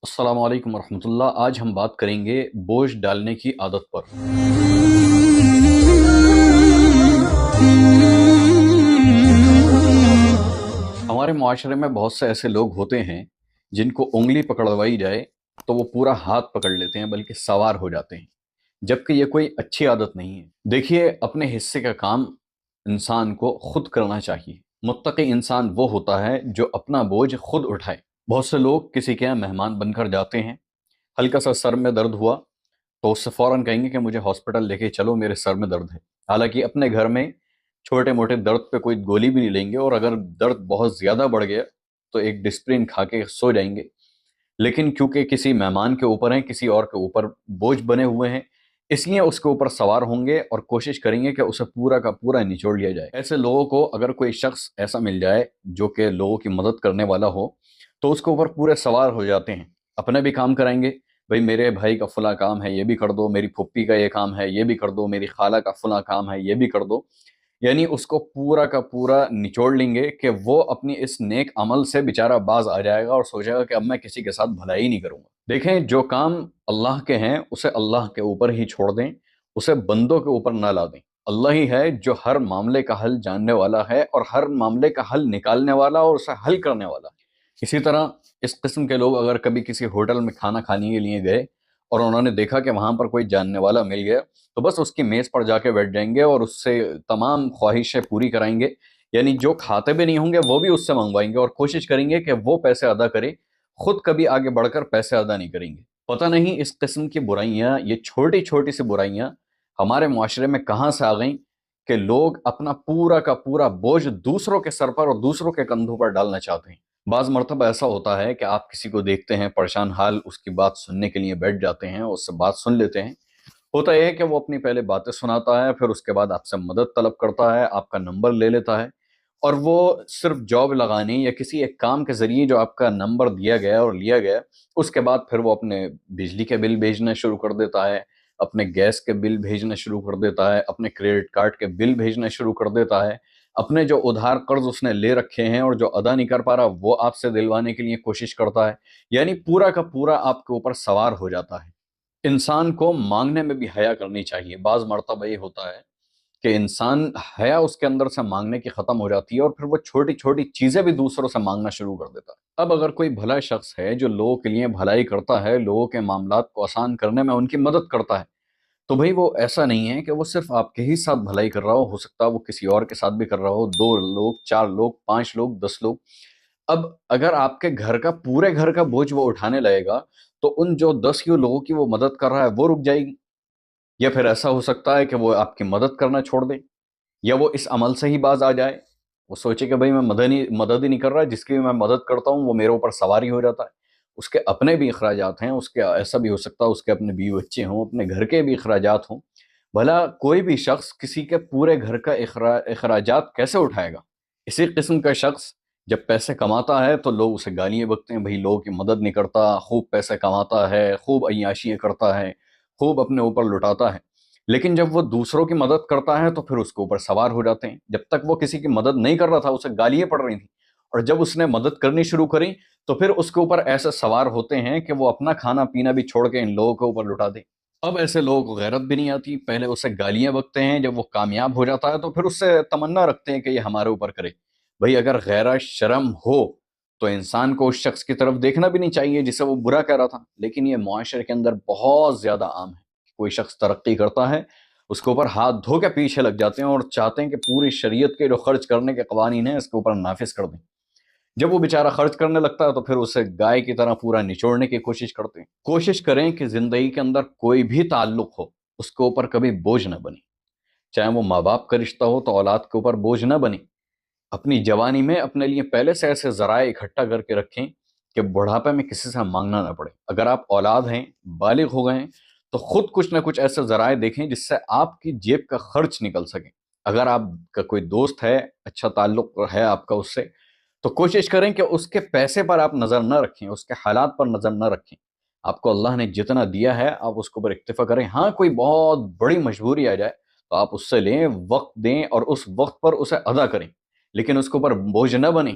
السلام علیکم ورحمۃ اللہ۔ آج ہم بات کریں گے بوجھ ڈالنے کی عادت پر۔ ہمارے معاشرے میں بہت سے ایسے لوگ ہوتے ہیں جن کو انگلی پکڑوائی جائے تو وہ پورا ہاتھ پکڑ لیتے ہیں، بلکہ سوار ہو جاتے ہیں، جبکہ یہ کوئی اچھی عادت نہیں ہے۔ دیکھیے، اپنے حصے کا کام انسان کو خود کرنا چاہیے۔ متقی انسان وہ ہوتا ہے جو اپنا بوجھ خود اٹھائے۔ بہت سے لوگ کسی کے یہاں مہمان بن کر جاتے ہیں، ہلکا سا سر میں درد ہوا تو اس سے فوراً کہیں گے کہ مجھے ہاسپٹل لے کے چلو، میرے سر میں درد ہے۔ حالانکہ اپنے گھر میں چھوٹے موٹے درد پہ کوئی گولی بھی نہیں لیں گے، اور اگر درد بہت زیادہ بڑھ گیا تو ایک ڈسپرین کھا کے سو جائیں گے۔ لیکن کیونکہ کسی مہمان کے اوپر ہیں، کسی اور کے اوپر بوجھ بنے ہوئے ہیں، اس لیے اس کے اوپر سوار ہوں گے اور کوشش کریں گے کہ اسے پورا کا پورا نچوڑ لیا جائے۔ ایسے لوگوں کو اگر کوئی شخص ایسا مل جائے جو کہ لوگوں کی مدد کرنے والا ہو تو اس کے اوپر پورے سوار ہو جاتے ہیں، اپنے بھی کام کرائیں گے۔ بھئی میرے بھائی کا فلاں کام ہے، یہ بھی کر دو، میری پھپھی کا یہ کام ہے، یہ بھی کر دو، میری خالہ کا فلاں کام ہے، یہ بھی کر دو۔ یعنی اس کو پورا کا پورا نچوڑ لیں گے کہ وہ اپنی اس نیک عمل سے بیچارہ باز آ جائے گا اور سوچے گا کہ اب میں کسی کے ساتھ بھلائی نہیں کروں گا۔ دیکھیں، جو کام اللہ کے ہیں اسے اللہ کے اوپر ہی چھوڑ دیں، اسے بندوں کے اوپر نہ لا دیں۔ اللہ ہی ہے جو ہر معاملے کا حل جاننے والا ہے، اور ہر معاملے کا حل نکالنے والا اور اسے حل کرنے والا ہے۔ اسی طرح اس قسم کے لوگ اگر کبھی کسی ہوٹل میں کھانا کھانے کے لیے گئے اور انہوں نے دیکھا کہ وہاں پر کوئی جاننے والا مل گیا تو بس اس کی میز پر جا کے بیٹھ جائیں گے اور اس سے تمام خواہشیں پوری کرائیں گے۔ یعنی جو کھاتے بھی نہیں ہوں گے وہ بھی اس سے منگوائیں گے اور کوشش کریں گے کہ وہ پیسے ادا کرے، خود کبھی آگے بڑھ کر پیسے ادا نہیں کریں گے۔ پتہ نہیں اس قسم کی برائیاں، یہ چھوٹی چھوٹی سی برائیاں ہمارے معاشرے میں کہاں سے آ گئیں کہ لوگ اپنا پورا کا پورا بوجھ دوسروں کے سر پر اور دوسروں کے کندھوں پر ڈالنا چاہتے ہیں۔ بعض مرتبہ ایسا ہوتا ہے کہ آپ کسی کو دیکھتے ہیں پریشان حال، اس کی بات سننے کے لیے بیٹھ جاتے ہیں، اس سے بات سن لیتے ہیں۔ ہوتا یہ ہے کہ وہ اپنی پہلے باتیں سناتا ہے، پھر اس کے بعد آپ سے مدد طلب کرتا ہے، آپ کا نمبر لے لیتا ہے، اور وہ صرف جاب لگانے یا کسی ایک کام کے ذریعے جو آپ کا نمبر دیا گیا اور لیا گیا، اس کے بعد پھر وہ اپنے بجلی کے بل بھیجنا شروع کر دیتا ہے، اپنے گیس کے بل بھیجنا شروع کر دیتا ہے، اپنے کریڈٹ کارڈ کے بل بھیجنا شروع کر دیتا ہے، اپنے جو ادھار قرض اس نے لے رکھے ہیں اور جو ادا نہیں کر پا رہا وہ آپ سے دلوانے کے لیے کوشش کرتا ہے۔ یعنی پورا کا پورا آپ کے اوپر سوار ہو جاتا ہے۔ انسان کو مانگنے میں بھی حیا کرنی چاہیے۔ بعض مرتبہ یہ ہوتا ہے کہ انسان حیا اس کے اندر سے مانگنے کی ختم ہو جاتی ہے اور پھر وہ چھوٹی چھوٹی چیزیں بھی دوسروں سے مانگنا شروع کر دیتا ہے۔ اب اگر کوئی بھلا شخص ہے جو لوگوں کے لیے بھلائی کرتا ہے، لوگوں کے معاملات کو آسان کرنے میں ان کی مدد کرتا ہے، تو بھئی وہ ایسا نہیں ہے کہ وہ صرف آپ کے ہی ساتھ بھلائی کر رہا ہو سکتا ہے وہ کسی اور کے ساتھ بھی کر رہا ہو، 2 لوگ، 4 لوگ، 5 لوگ، 10 لوگ۔ اب اگر آپ کے گھر کا پورے گھر کا بوجھ وہ اٹھانے لگے گا تو ان جو 10 لوگوں کی وہ مدد کر رہا ہے وہ رک جائے گی، یا پھر ایسا ہو سکتا ہے کہ وہ آپ کی مدد کرنا چھوڑ دے، یا وہ اس عمل سے ہی باز آ جائے، وہ سوچے کہ بھئی میں مدد ہی نہیں کر رہا، جس کی بھی میں مدد کرتا ہوں وہ میرے اوپر سواری ہو جاتا ہے۔ اس کے اپنے بھی اخراجات ہیں، اس کے ایسا بھی ہو سکتا ہے اس کے اپنے بیوی بچے ہوں، اپنے گھر کے بھی اخراجات ہوں۔ بھلا کوئی بھی شخص کسی کے پورے گھر کا اخراجات کیسے اٹھائے گا؟ اسی قسم کا شخص جب پیسے کماتا ہے تو لوگ اسے گالیاں بکتے ہیں، بھئی لوگوں کی مدد نہیں کرتا، خوب پیسے کماتا ہے، خوب عیاشیاں کرتا ہے، خوب اپنے اوپر لٹاتا ہے۔ لیکن جب وہ دوسروں کی مدد کرتا ہے تو پھر اس کے اوپر سوار ہو جاتے ہیں۔ جب تک وہ کسی کی مدد نہیں کر رہا تھا اسے گالیاں پڑ رہی تھیں، اور جب اس نے مدد کرنی شروع کری تو پھر اس کے اوپر ایسے سوار ہوتے ہیں کہ وہ اپنا کھانا پینا بھی چھوڑ کے ان لوگوں کے اوپر لٹا دے۔ اب ایسے لوگوں کو غیرت بھی نہیں آتی، پہلے اسے گالیاں بکتے ہیں، جب وہ کامیاب ہو جاتا ہے تو پھر اس سے تمنا رکھتے ہیں کہ یہ ہمارے اوپر کرے۔ بھئی اگر غیرت شرم ہو تو انسان کو اس شخص کی طرف دیکھنا بھی نہیں چاہیے جسے وہ برا کہہ رہا تھا۔ لیکن یہ معاشرے کے اندر بہت زیادہ عام ہے، کوئی شخص ترقی کرتا ہے اس کے اوپر ہاتھ دھو کے پیچھے لگ جاتے ہیں اور چاہتے ہیں کہ پوری شریعت کے جو خرچ کرنے کے قوانین ہیں اس کے اوپر نافذ کر دیں۔ جب وہ بیچارہ خرچ کرنے لگتا ہے تو پھر اسے گائے کی طرح پورا نچوڑنے کی کوشش کرتے ہیں۔ کوشش کریں کہ زندگی کے اندر کوئی بھی تعلق ہو اس کے اوپر کبھی بوجھ نہ بنے، چاہے وہ ماں باپ کا رشتہ ہو تو اولاد کے اوپر بوجھ نہ بنے۔ اپنی جوانی میں اپنے لیے پہلے سے ایسے ذرائع اکٹھا کر کے رکھیں کہ بڑھاپے میں کسی سے مانگنا نہ پڑے۔ اگر آپ اولاد ہیں، بالغ ہو گئے ہیں، تو خود کچھ نہ کچھ ایسے ذرائع دیکھیں جس سے آپ کی جیب کا خرچ نکل سکے۔ اگر آپ کا کوئی دوست ہے، اچھا تعلق ہے آپ کا اس سے، تو کوشش کریں کہ اس کے پیسے پر آپ نظر نہ رکھیں، اس کے حالات پر نظر نہ رکھیں۔ آپ کو اللہ نے جتنا دیا ہے آپ اس کے اوپر اکتفا کریں۔ ہاں کوئی بہت بڑی مجبوری آ جائے تو آپ اس سے لیں، وقت دیں اور اس وقت پر اسے ادا کریں، لیکن اس کے اوپر بوجھ نہ بنیں